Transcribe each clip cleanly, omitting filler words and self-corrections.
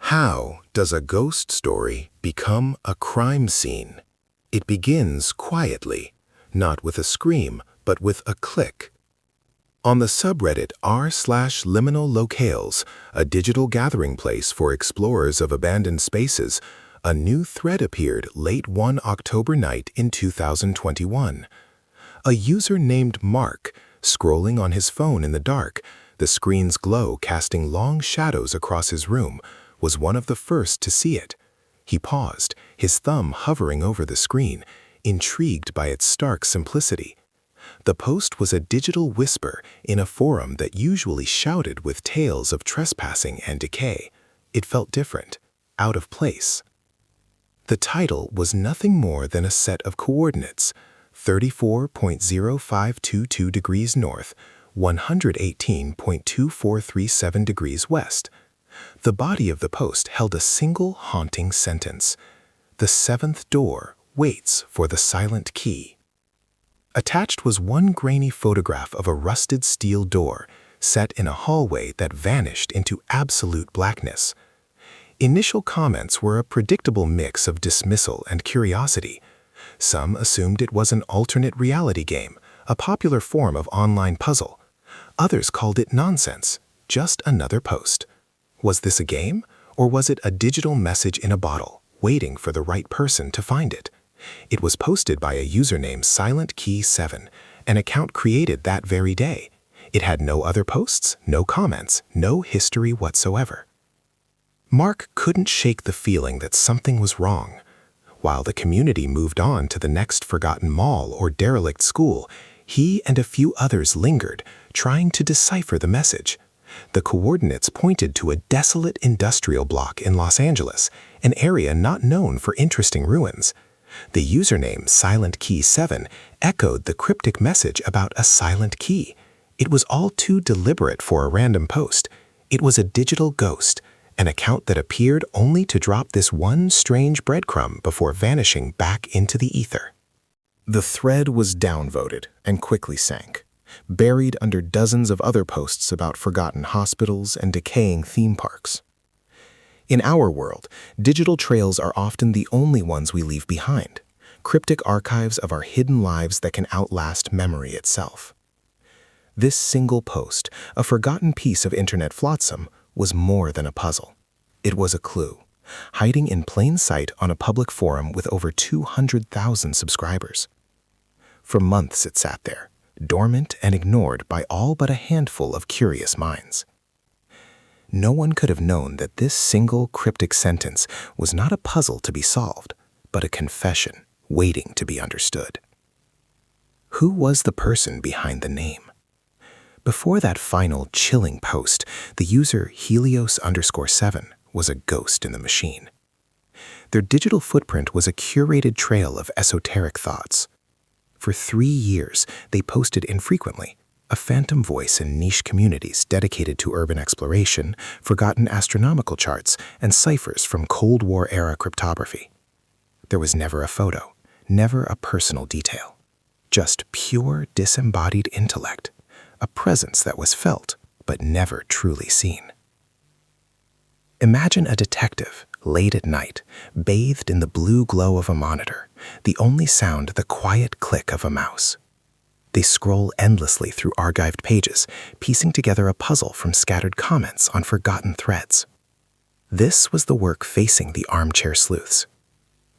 How does a ghost story become a crime scene? It begins quietly, not with a scream, but with a click. On the subreddit r/liminal locales, a digital gathering place for explorers of abandoned spaces, a new thread appeared late one October night in 2021. A user named Mark, scrolling on his phone in the dark, the screen's glow casting long shadows across his room, was one of the first to see it. He paused, his thumb hovering over the screen, intrigued by its stark simplicity. The post was a digital whisper in a forum that usually shouted with tales of trespassing and decay. It felt different, out of place. The title was nothing more than a set of coordinates: 34.0522 degrees north, 118.2437 degrees west. The body of the post held a single haunting sentence: "The seventh door waits for the silent key." Attached was one grainy photograph of a rusted steel door set in a hallway that vanished into absolute blackness. Initial comments were a predictable mix of dismissal and curiosity. Some assumed it was an alternate reality game, a popular form of online puzzle. Others called it nonsense, just another post. Was this a game, or was it a digital message in a bottle, waiting for the right person to find it? It was posted by a user named SilentKey7, an account created that very day. It had no other posts, no comments, no history whatsoever. Mark couldn't shake the feeling that something was wrong. While the community moved on to the next forgotten mall or derelict school, he and a few others lingered, trying to decipher the message. The coordinates pointed to a desolate industrial block in Los Angeles, an area not known for interesting ruins. The username SilentKey7 echoed the cryptic message about a silent key. It was all too deliberate for a random post. It was a digital ghost, an account that appeared only to drop this one strange breadcrumb before vanishing back into the ether. The thread was downvoted and quickly sank, buried under dozens of other posts about forgotten hospitals and decaying theme parks. In our world, digital trails are often the only ones we leave behind, cryptic archives of our hidden lives that can outlast memory itself. This single post, a forgotten piece of internet flotsam, was more than a puzzle. It was a clue, hiding in plain sight on a public forum with over 200,000 subscribers. For months it sat there, dormant and ignored by all but a handful of curious minds. No one could have known that this single cryptic sentence was not a puzzle to be solved, but a confession waiting to be understood. Who was the person behind the name? Before that final chilling post, the user Helios_7 was a ghost in the machine. Their digital footprint was a curated trail of esoteric thoughts. For 3 years, they posted infrequently, a phantom voice in niche communities dedicated to urban exploration, forgotten astronomical charts, and ciphers from Cold War-era cryptography. There was never a photo, never a personal detail. Just pure disembodied intellect, a presence that was felt but never truly seen. Imagine a detective, late at night, bathed in the blue glow of a monitor, the only sound the quiet click of a mouse. They scroll endlessly through archived pages, piecing together a puzzle from scattered comments on forgotten threads. This was the work facing the armchair sleuths.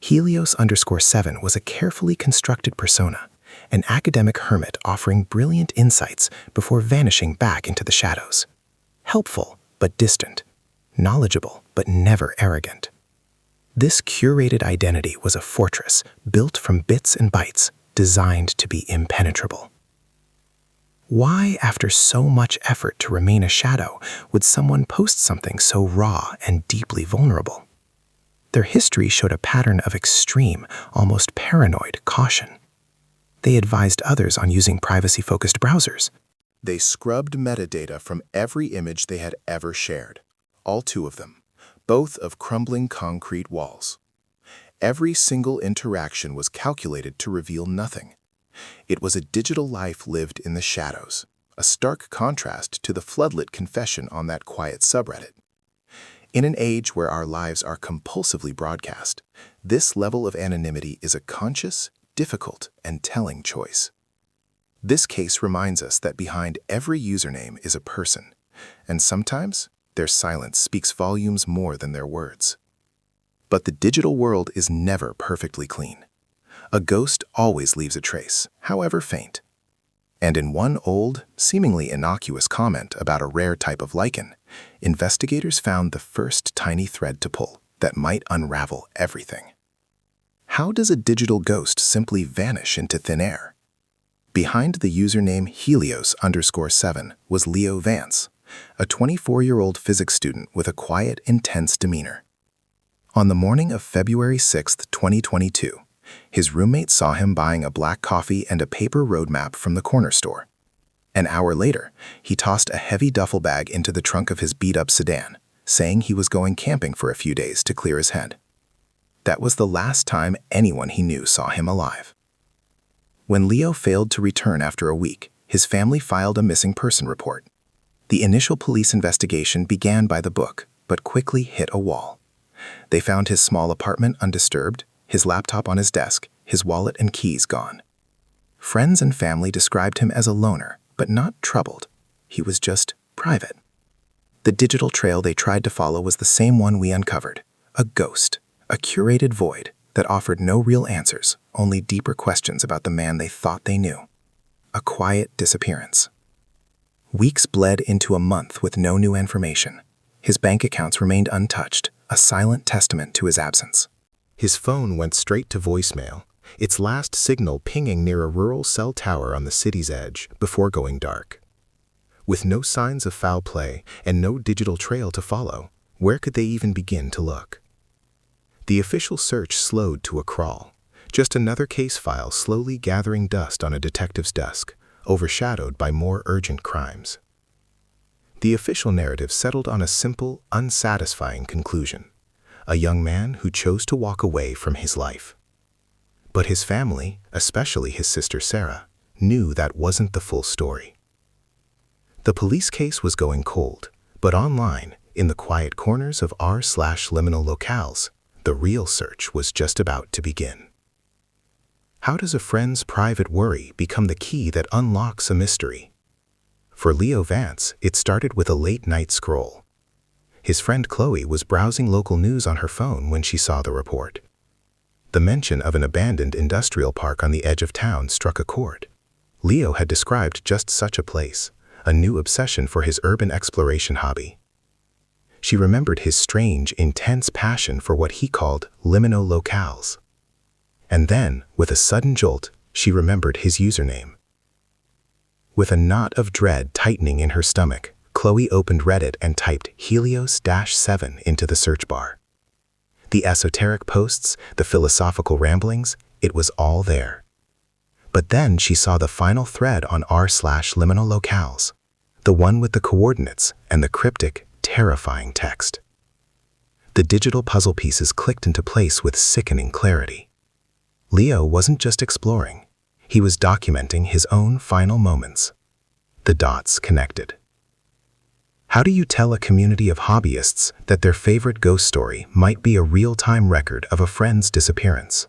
Helios_7 was a carefully constructed persona, an academic hermit offering brilliant insights before vanishing back into the shadows. Helpful but distant, knowledgeable but never arrogant. This curated identity was a fortress built from bits and bytes, designed to be impenetrable. Why, after so much effort to remain a shadow, would someone post something so raw and deeply vulnerable? Their history showed a pattern of extreme, almost paranoid caution. They advised others on using privacy-focused browsers. They scrubbed metadata from every image they had ever shared, all 2 of them, both of crumbling concrete walls. Every single interaction was calculated to reveal nothing. It was a digital life lived in the shadows, a stark contrast to the floodlit confession on that quiet subreddit. In an age where our lives are compulsively broadcast, this level of anonymity is a conscious, difficult, and telling choice. This case reminds us that behind every username is a person, and sometimes their silence speaks volumes more than their words. But the digital world is never perfectly clean. A ghost always leaves a trace, however faint. And in one old, seemingly innocuous comment about a rare type of lichen, investigators found the first tiny thread to pull that might unravel everything. How does a digital ghost simply vanish into thin air? Behind the username Helios_7 was Leo Vance, a 24-year-old physics student with a quiet, intense demeanor. On the morning of February 6, 2022, his roommate saw him buying a black coffee and a paper roadmap from the corner store. An hour later, he tossed a heavy duffel bag into the trunk of his beat-up sedan, saying he was going camping for a few days to clear his head. That was the last time anyone he knew saw him alive. When Leo failed to return after a week, his family filed a missing person report. The initial police investigation began by the book, but quickly hit a wall. They found his small apartment undisturbed, his laptop on his desk, his wallet and keys gone. Friends and family described him as a loner, but not troubled. He was just private. The digital trail they tried to follow was the same one we uncovered, a ghost, a curated void that offered no real answers, only deeper questions about the man they thought they knew. A quiet disappearance. Weeks bled into a month with no new information. His bank accounts remained untouched, a silent testament to his absence. His phone went straight to voicemail, its last signal pinging near a rural cell tower on the city's edge before going dark. With no signs of foul play and no digital trail to follow, where could they even begin to look? The official search slowed to a crawl, just another case file slowly gathering dust on a detective's desk, overshadowed by more urgent crimes. The official narrative settled on a simple, unsatisfying conclusion: a young man who chose to walk away from his life. But his family, especially his sister Sarah, knew that wasn't the full story. The police case was going cold, but online, in the quiet corners of r/liminal locales, the real search was just about to begin. How does a friend's private worry become the key that unlocks a mystery? For Leo Vance, it started with a late-night scroll. His friend Chloe was browsing local news on her phone when she saw the report. The mention of an abandoned industrial park on the edge of town struck a chord. Leo had described just such a place, a new obsession for his urban exploration hobby. She remembered his strange, intense passion for what he called liminal locales. And then, with a sudden jolt, she remembered his username. With a knot of dread tightening in her stomach, Chloe opened Reddit and typed Helios-7 into the search bar. The esoteric posts, the philosophical ramblings, it was all there. But then she saw the final thread on r/liminal locales, the one with the coordinates and the cryptic, terrifying text. The digital puzzle pieces clicked into place with sickening clarity. Leo wasn't just exploring, he was documenting his own final moments. The dots connected. How do you tell a community of hobbyists that their favorite ghost story might be a real-time record of a friend's disappearance?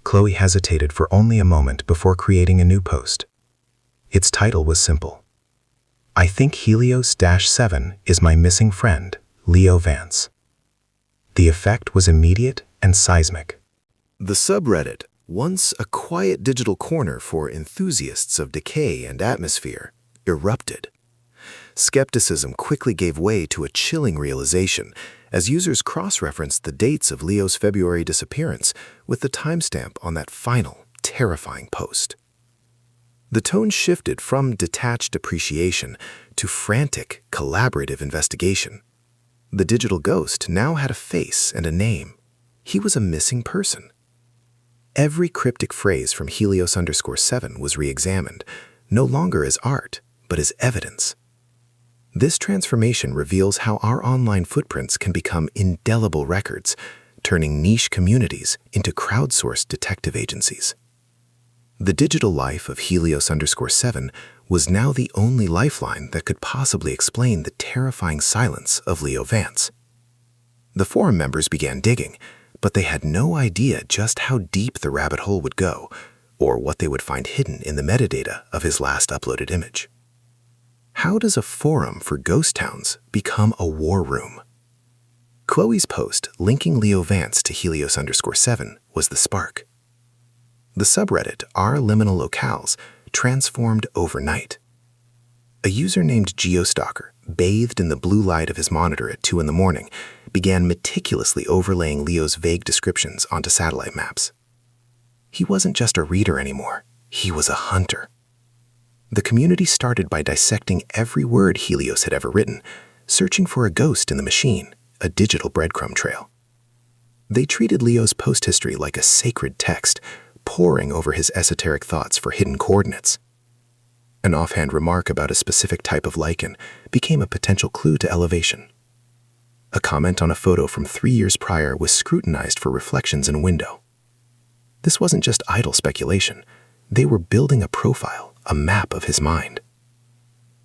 Chloe hesitated for only a moment before creating a new post. Its title was simple: I think Helios-7 is my missing friend, Leo Vance. The effect was immediate and seismic. The subreddit, once a quiet digital corner for enthusiasts of decay and atmosphere, erupted. Skepticism quickly gave way to a chilling realization as users cross-referenced the dates of Leo's February disappearance with the timestamp on that final, terrifying post. The tone shifted from detached appreciation to frantic, collaborative investigation. The digital ghost now had a face and a name. He was a missing person. Every cryptic phrase from Helios_7 was re-examined, no longer as art, but as evidence. This transformation reveals how our online footprints can become indelible records, turning niche communities into crowdsourced detective agencies. The digital life of Helios_7 was now the only lifeline that could possibly explain the terrifying silence of Leo Vance. The forum members began digging, but they had no idea just how deep the rabbit hole would go, or what they would find hidden in the metadata of his last uploaded image. How does a forum for ghost towns become a war room? Chloe's post linking Leo Vance to Helios_7 was the spark. The subreddit r/liminal locales transformed overnight. A user named Geostalker, bathed in the blue light of his monitor at 2 in the morning, began meticulously overlaying Leo's vague descriptions onto satellite maps. He wasn't just a reader anymore, he was a hunter. The community started by dissecting every word Helios had ever written, searching for a ghost in the machine, a digital breadcrumb trail. They treated Leo's post history like a sacred text, poring over his esoteric thoughts for hidden coordinates. An offhand remark about a specific type of lichen became a potential clue to elevation. A comment on a photo from 3 years prior was scrutinized for reflections in a window. This wasn't just idle speculation. They were building a profile, a map of his mind.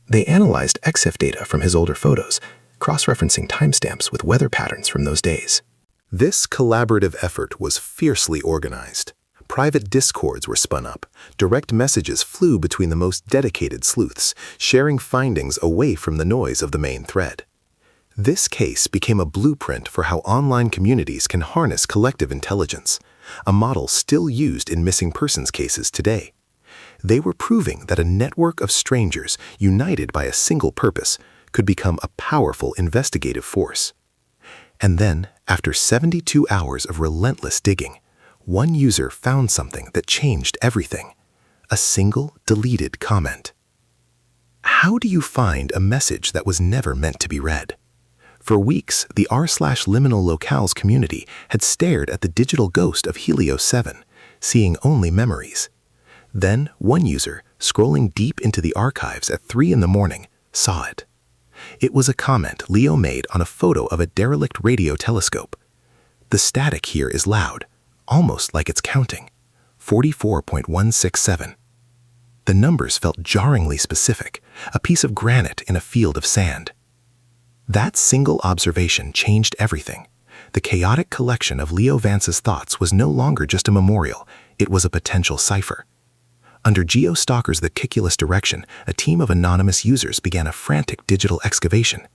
They analyzed EXIF data from his older photos, cross-referencing timestamps with weather patterns from those days. This collaborative effort was fiercely organized. Private discords were spun up. Direct messages flew between the most dedicated sleuths, sharing findings away from the noise of the main thread. This case became a blueprint for how online communities can harness collective intelligence, a model still used in missing persons cases today. They were proving that a network of strangers united by a single purpose could become a powerful investigative force. And then, after 72 hours of relentless digging, one user found something that changed everything: a single deleted comment. How do you find a message that was never meant to be read? For weeks, the r/liminal locales community had stared at the digital ghost of Helios-7, seeing only memories. Then, one user, scrolling deep into the archives at 3 in the morning, saw it. It was a comment Leo made on a photo of a derelict radio telescope. The static here is loud, almost like it's counting. 44.167. The numbers felt jarringly specific, a piece of granite in a field of sand. That single observation changed everything. The chaotic collection of Leo Vance's thoughts was no longer just a memorial, it was a potential cipher. Under Geostalker's meticulous direction, a team of anonymous users began a frantic digital excavation.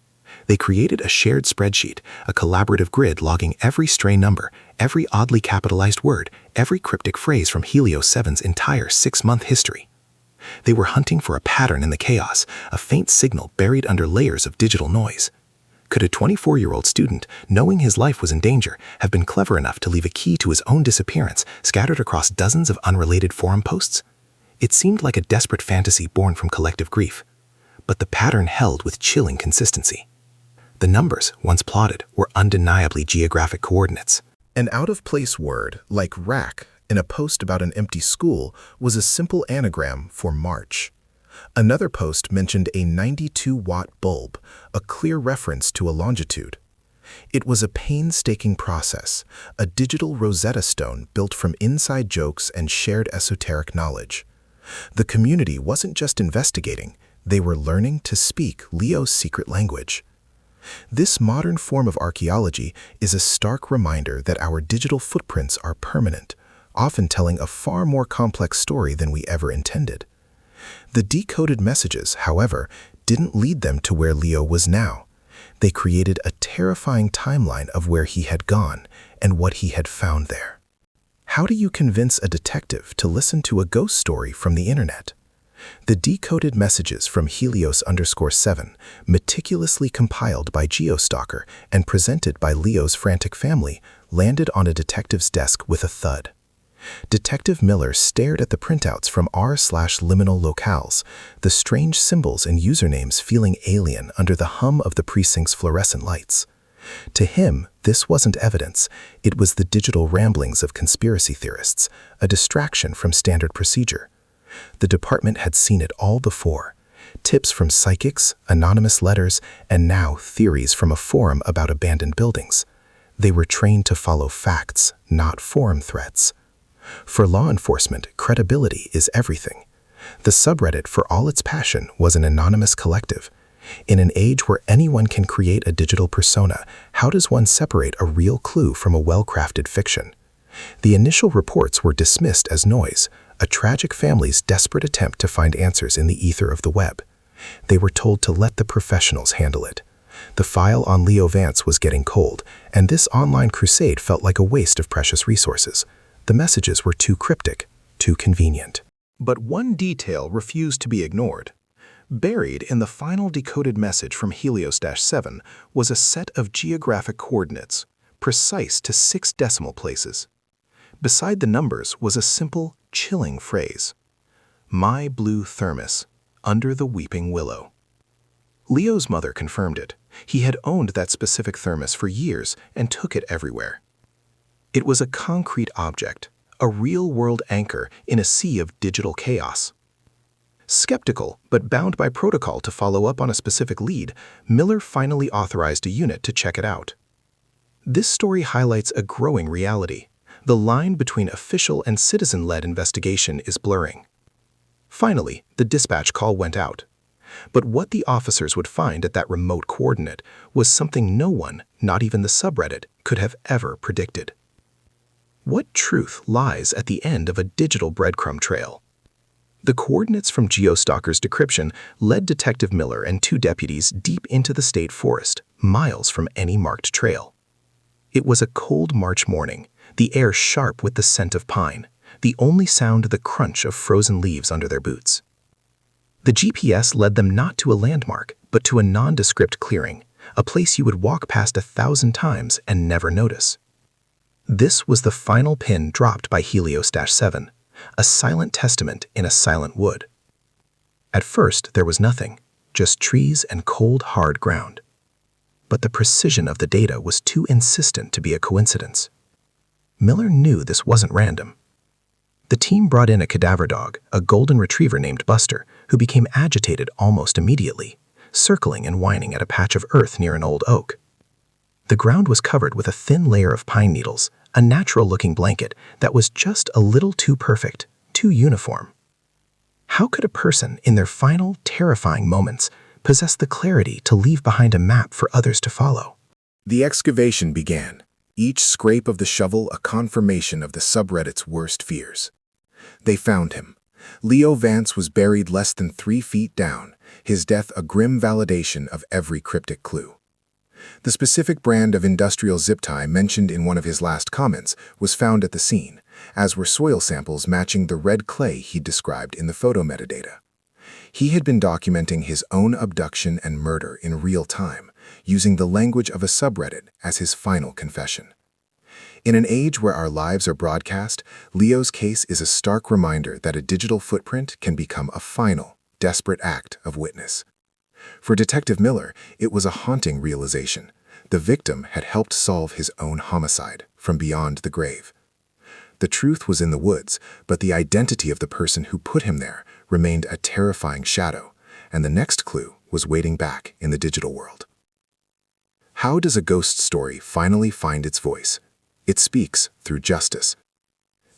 They created a shared spreadsheet, a collaborative grid logging every stray number, every oddly capitalized word, every cryptic phrase from Helios-7's entire 6-month history. They were hunting for a pattern in the chaos, a faint signal buried under layers of digital noise. Could a 24-year-old student, knowing his life was in danger, have been clever enough to leave a key to his own disappearance scattered across dozens of unrelated forum posts? It seemed like a desperate fantasy born from collective grief. But the pattern held with chilling consistency. The numbers, once plotted, were undeniably geographic coordinates. An out-of-place word, like rack, in a post about an empty school was a simple anagram for March. Another post mentioned a 92-watt bulb, a clear reference to a longitude. It was a painstaking process, a digital Rosetta Stone built from inside jokes and shared esoteric knowledge. The community wasn't just investigating, they were learning to speak Leo's secret language. This modern form of archaeology is a stark reminder that our digital footprints are permanent, often telling a far more complex story than we ever intended. The decoded messages, however, didn't lead them to where Leo was now. They created a terrifying timeline of where he had gone and what he had found there. How do you convince a detective to listen to a ghost story from the internet? The decoded messages from Helios_7, meticulously compiled by Geostalker and presented by Leo's frantic family, landed on a detective's desk with a thud. Detective Miller stared at the printouts from r/liminal locales, the strange symbols and usernames feeling alien under the hum of the precinct's fluorescent lights. To him, this wasn't evidence, it was the digital ramblings of conspiracy theorists, a distraction from standard procedure. The department had seen it all before. Tips from psychics, anonymous letters, and now theories from a forum about abandoned buildings. They were trained to follow facts, not forum threats. For law enforcement, credibility is everything. The subreddit, for all its passion, was an anonymous collective. In an age where anyone can create a digital persona, how does one separate a real clue from a well-crafted fiction? The initial reports were dismissed as noise, a tragic family's desperate attempt to find answers in the ether of the web. They were told to let the professionals handle it. The file on Leo Vance was getting cold, and this online crusade felt like a waste of precious resources. The messages were too cryptic, too convenient. But one detail refused to be ignored. Buried in the final decoded message from Helios-7 was a set of geographic coordinates, precise to 6 decimal places. Beside the numbers was a simple, chilling phrase: "My blue thermos, under the weeping willow." Leo's mother confirmed it. He had owned that specific thermos for years and took it everywhere. It was a concrete object, a real-world anchor in a sea of digital chaos. Skeptical, but bound by protocol to follow up on a specific lead, Miller finally authorized a unit to check it out. This story highlights a growing reality. The line between official and citizen-led investigation is blurring. Finally, the dispatch call went out. But what the officers would find at that remote coordinate was something no one, not even the subreddit, could have ever predicted. What truth lies at the end of a digital breadcrumb trail? The coordinates from Geostalker's decryption led Detective Miller and 2 deputies deep into the state forest, miles from any marked trail. It was a cold March morning, the air sharp with the scent of pine, the only sound the crunch of frozen leaves under their boots. The GPS led them not to a landmark, but to a nondescript clearing, a place you would walk past 1,000 times and never notice. This was the final pin dropped by Helios-7, a silent testament in a silent wood. At first, there was nothing, just trees and cold, hard ground. But the precision of the data was too insistent to be a coincidence. Miller knew this wasn't random. The team brought in a cadaver dog, a golden retriever named Buster, who became agitated almost immediately, circling and whining at a patch of earth near an old oak. The ground was covered with a thin layer of pine needles, a natural-looking blanket that was just a little too perfect, too uniform. How could a person, in their final, terrifying moments, possess the clarity to leave behind a map for others to follow? The excavation began, each scrape of the shovel a confirmation of the subreddit's worst fears. They found him. Leo Vance was buried less than 3 feet down, his death a grim validation of every cryptic clue. The specific brand of industrial zip tie mentioned in one of his last comments was found at the scene, as were soil samples matching the red clay he'd described in the photo metadata. He had been documenting his own abduction and murder in real time, using the language of a subreddit as his final confession. In an age where our lives are broadcast, Leo's case is a stark reminder that a digital footprint can become a final, desperate act of witness. For Detective Miller, it was a haunting realization. The victim had helped solve his own homicide from beyond the grave. The truth was in the woods, but the identity of the person who put him there remained a terrifying shadow, and the next clue was waiting back in the digital world. How does a ghost story finally find its voice? It speaks through justice.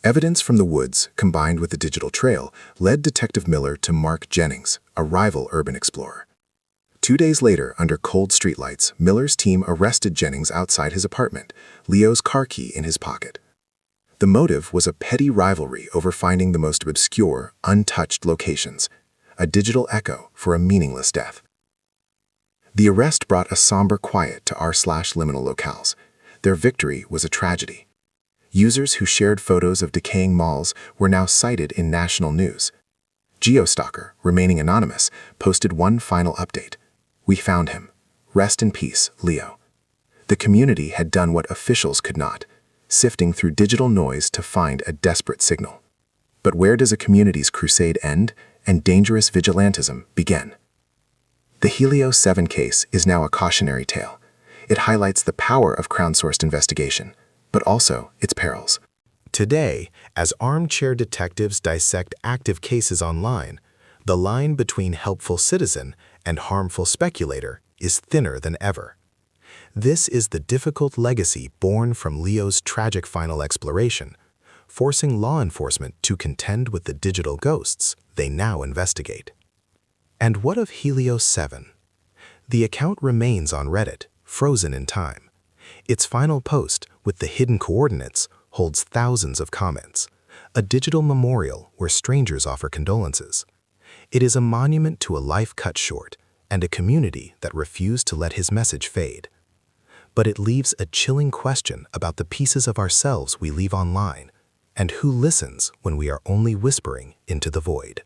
Evidence from the woods, combined with the digital trail, led Detective Miller to Mark Jennings, a rival urban explorer. 2 days later, under cold streetlights, Miller's team arrested Jennings outside his apartment, Leo's car key in his pocket. The motive was a petty rivalry over finding the most obscure, untouched locations, a digital echo for a meaningless death. The arrest brought a somber quiet to r/liminal locales. Their victory was a tragedy. Users who shared photos of decaying malls were now cited in national news. Geostalker, remaining anonymous, posted one final update. "We found him. Rest in peace, Leo." The community had done what officials could not, sifting through digital noise to find a desperate signal. But where does a community's crusade end and dangerous vigilantism begin? The Helios-7 case is now a cautionary tale. It highlights the power of crowdsourced investigation, but also its perils. Today, as armchair detectives dissect active cases online, the line between helpful citizen and harmful speculator is thinner than ever. This is the difficult legacy born from Leo's tragic final exploration, forcing law enforcement to contend with the digital ghosts they now investigate. And what of Helios-7? The account remains on Reddit, frozen in time. Its final post, with the hidden coordinates, holds thousands of comments, a digital memorial where strangers offer condolences. It is a monument to a life cut short and a community that refused to let his message fade. But it leaves a chilling question about the pieces of ourselves we leave online and who listens when we are only whispering into the void.